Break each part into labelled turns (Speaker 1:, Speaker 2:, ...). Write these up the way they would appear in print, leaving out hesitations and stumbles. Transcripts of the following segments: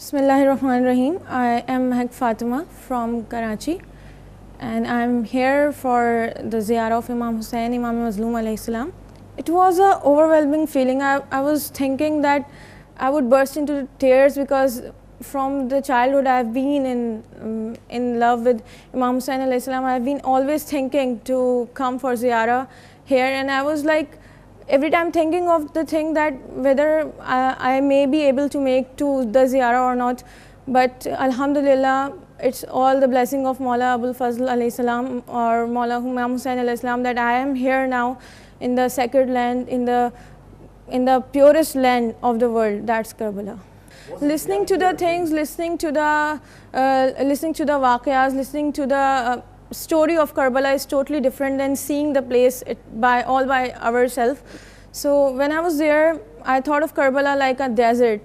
Speaker 1: Bismillahirrahmanirrahim. I am Fatima from Karachi, and I'm here for the ziyarah of Imam Hussein, Imam Mazloom alayhi salam. It was an overwhelming feeling. I was thinking that I would burst into tears because from the childhood I've been in love with Imam Hussein alayhi salam. I've been always thinking to come for ziyarah here, and I was like, every time thinking of the thing that whether I may be able to make to the ziyarah or not. But alhamdulillah, it's all the blessing of Maula Abul Fazl alayhi salam or Maula Imam Hussein alayhi salam that I am here now in the sacred land, in the purest land of the world, that's Karbala. Listening to the things, listening to the waqiyas, listening to the story of Karbala is totally different than seeing the place by ourselves. So when I was there, I thought of Karbala like a desert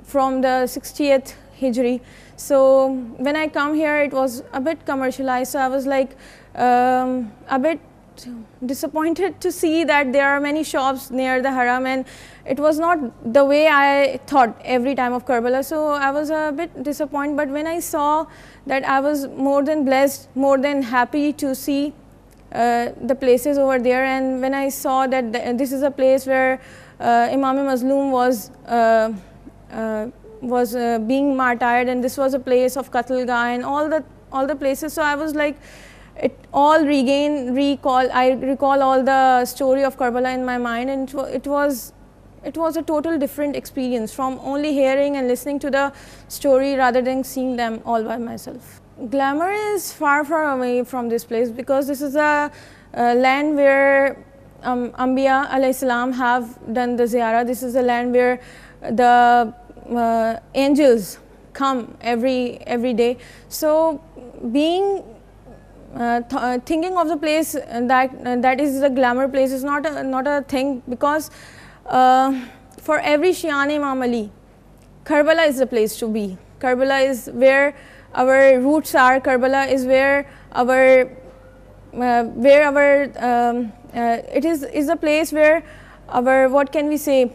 Speaker 1: from the 60th Hijri. So when I come here, it was a bit commercialized. So I was like a bit disappointed to see that there are many shops near the Haram, and it was not the way I thought every time of Karbala. So I was a bit disappointed, but when I saw that, I was more than blessed, more than happy to see the places over there. And when I saw that this is a place where Imam Mazloom was being martyred, and this was a place of Qatlgah and all the places, so I was like, I recall all the story of Karbala in my mind, and it was a total different experience from only hearing and listening to the story rather than seeing them all by myself. Glamour is far away from this place because this is a land where Anbiya alayhi salam have done the ziyarah. This is a land where the angels come every day. So being thinking of the place that is the glamour place is not a thing, because for every Shian Imam Ali, Karbala is the place to be. Karbala is where our roots are. Karbala is where it is a place where our, what can we say,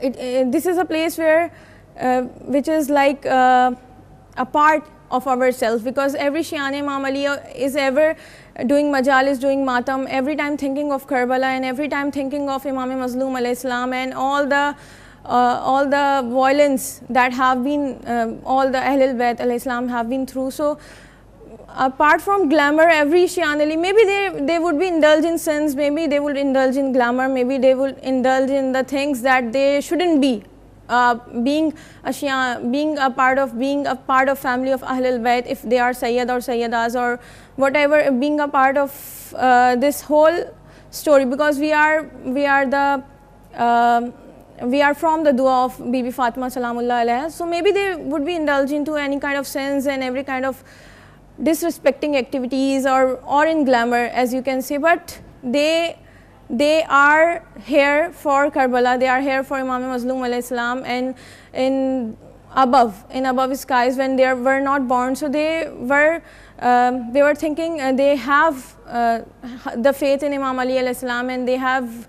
Speaker 1: this is a place where which is like a part of ourselves, because every Shian Imam Ali is ever doing majalis, doing matam, every time thinking of Karbala, and every time thinking of Imam Mazloom alayhi salam and all the violence that have been all the Ahlul Bayt alayhi salam have been through. So apart from glamour, every Shian Ali, maybe they would be indulge in sins, maybe they would indulge in glamour, maybe they would indulge in the things that they shouldn't be. Being a part of family of Ahlul Bayt, if they are Sayyid or Sayyidas or whatever, being a part of this whole story, because we are from the dua of Bibi Fatima salamullah alaiha. So maybe they would be indulging to any kind of sins and every kind of disrespecting activities or in glamour, as you can say, but they are here for Karbala, they are here for Imam Mazloom alayhi salam, and in above skies when they were not born. So they were thinking they have the faith in Imam Ali alayhi salam, and they have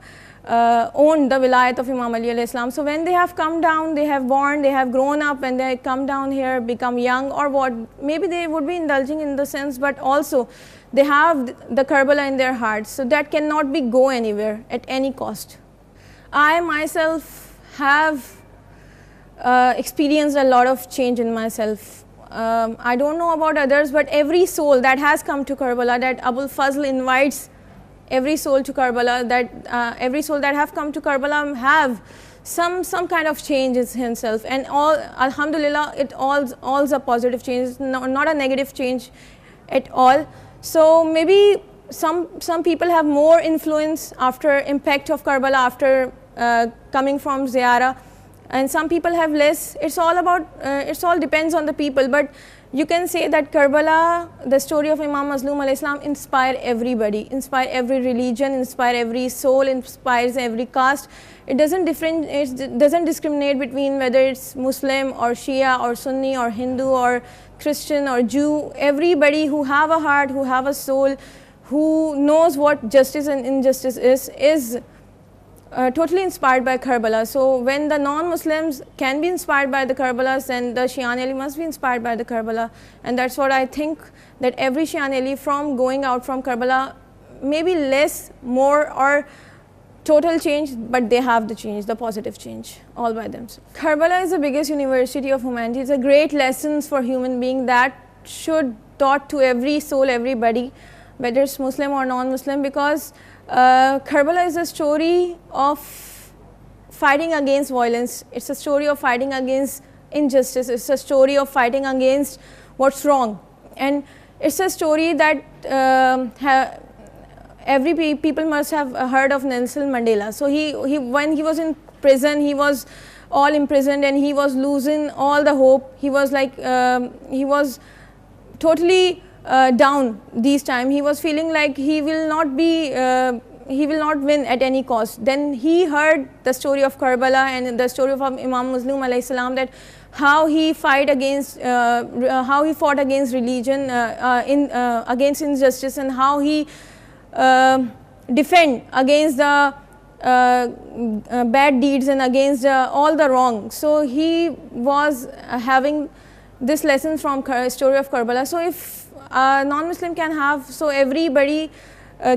Speaker 1: owned the wilayat of Imam Ali alayhi salam. So when they have come down, they have born, they have grown up, and they come down here, become young or what, maybe they would be indulging in the sense, but also they have the Karbala in their hearts, so that cannot be go anywhere at any cost. I myself have experienced a lot of change in myself. I don't know about others, but every soul that has come to Karbala, that Abul Fazl invites every soul to Karbala, that every soul that have come to Karbala have some kind of change in himself, and all, alhamdulillah, it all's a positive change, not a negative change at all. So maybe some people have more influence after impact of Karbala, after coming from ziyarah, and some people have less. It's all depends on the people, but you can say that Karbala, the story of Imam Mazloom alayhi salam, inspire everybody, inspire every religion, inspire every soul, inspires every caste. It doesn't discriminate between whether it's Muslim or Shia or Sunni or Hindu or Christian or Jew. Everybody who have a heart, who have a soul, who knows what justice and injustice is totally inspired by Karbala. So when the non-Muslims can be inspired by the Karbalas, then the Shian Ali must be inspired by the Karbala. And that's what I think, that every Shian Ali from going out from Karbala, maybe less, more, or total change, but they have the change, the positive change, all by themselves. Karbala is the biggest university of humanity. It's a great lessons for human being that should taught to every soul, everybody, whether it's Muslim or non-Muslim, because Karbala is a story of fighting against violence. It's a story of fighting against injustice. It's a story of fighting against what's wrong. And it's a story that every people must have heard of Nelson Mandela. So when he was in prison, he was all imprisoned and he was losing all the hope. He was like, he was totally down these time. He was feeling like he will not win at any cost. Then he heard the story of Karbala and the story of Imam Mazloom alayhi salam, that how he fought against religion, against injustice, and how he defend against the bad deeds and against all the wrong. So he was having this lesson from story of Karbala. So if non-Muslim can have, so everybody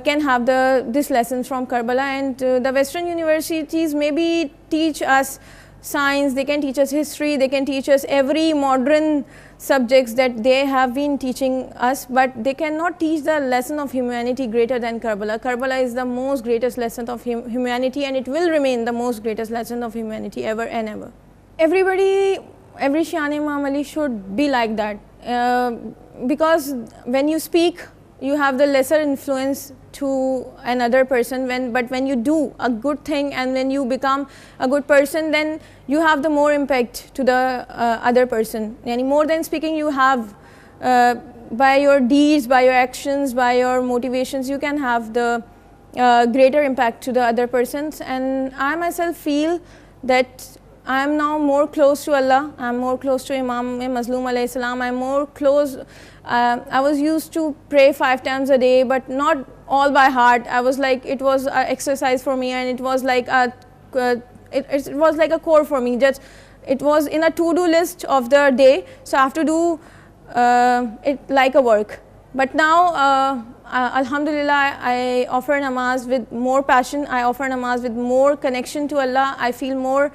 Speaker 1: can have this lessons from Karbala. And the Western universities maybe teach us science, they can teach us history, they can teach us every modern subjects that they have been teaching us, but they cannot teach the lesson of humanity greater than Karbala. Karbala is the most greatest lesson of humanity, and it will remain the most greatest lesson of humanity ever and ever. Everybody, every Shian Imam Ali should be like that, because when you speak, you have the lesser influence to another person, but when you do a good thing and when you become a good person, then you have the more impact to the other person. And more than speaking, you have by your deeds, by your actions, by your motivations, you can have the greater impact to the other persons. And I myself feel that I am now more close to Allah. I am more close to Imam Mazloom alayhi salam. I am more close. I was used to pray 5 times a day, but not all by heart. I was like, it was an exercise for me, and it was like it was like a core for me. Just it was in a to-do list of the day, so I have to do it like a work. But now, Alhamdulillah, I offer namaz with more passion. I offer namaz with more connection to Allah. I feel more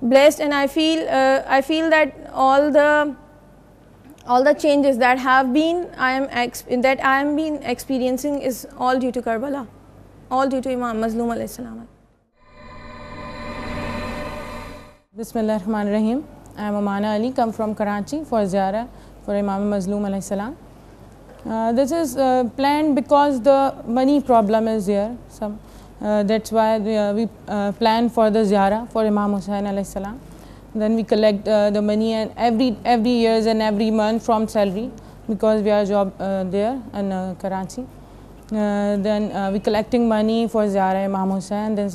Speaker 1: blessed, and I feel that all the changes that I am been experiencing is all due to Karbala, all due to Imam Mazloom alayhi salam.
Speaker 2: Bismillahirrahmanirrahim. I am Umana Ali, come from Karachi for Ziyara for Imam Mazloom alayhi salam. This is planned because the money problem is there. That's why we plan for the Ziyara for Imam Hussein alayhi salam. Then we collect the money, and every years and every month from salary, because we are job there in Karachi. Then we collecting money for Ziyara Imam Hussein. Then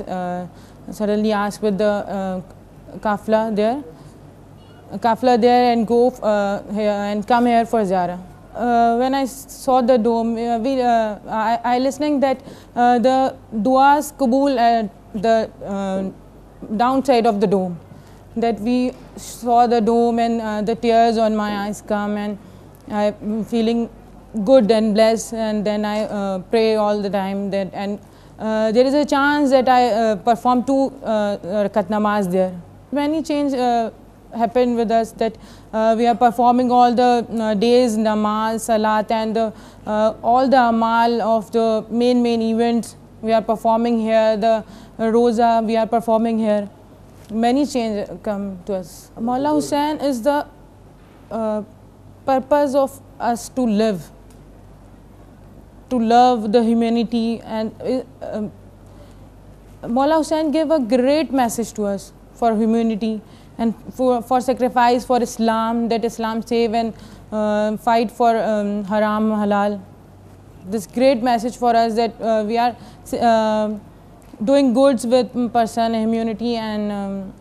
Speaker 2: suddenly ask with the kafla there and go here and come here for Ziyara. When I saw the dome, I listening that the duas kabul at the downside of the dome. That we saw the dome, and the tears on my eyes come, and I'm feeling good and blessed. And then I pray all the time. That, and there is a chance that I perform 2 rakat namaz there. Many change happened with us, that we are performing all the days namaz, salat, and all the amal of the main events we are performing here. The roza we are performing here. Many change come to us. Maula Hussein is the purpose of us to live, to love the humanity, and Maula Hussein gave a great message to us for humanity and for sacrifice for Islam, that Islam save and fight for haram halal. This great message for us, that we are doing goods with person, humanity, and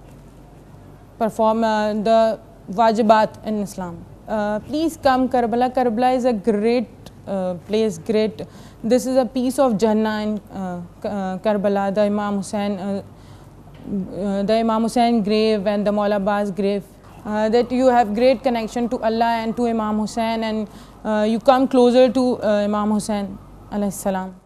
Speaker 2: perform the wajibat in Islam. Please come Karbala. Karbala is a great place great. This is a piece of Jannah in Karbala, the Imam Hussein grave and the Al-Abbas grave. That you have great connection to Allah and to Imam Hussein, and you come closer to Imam Hussein alayhi salam.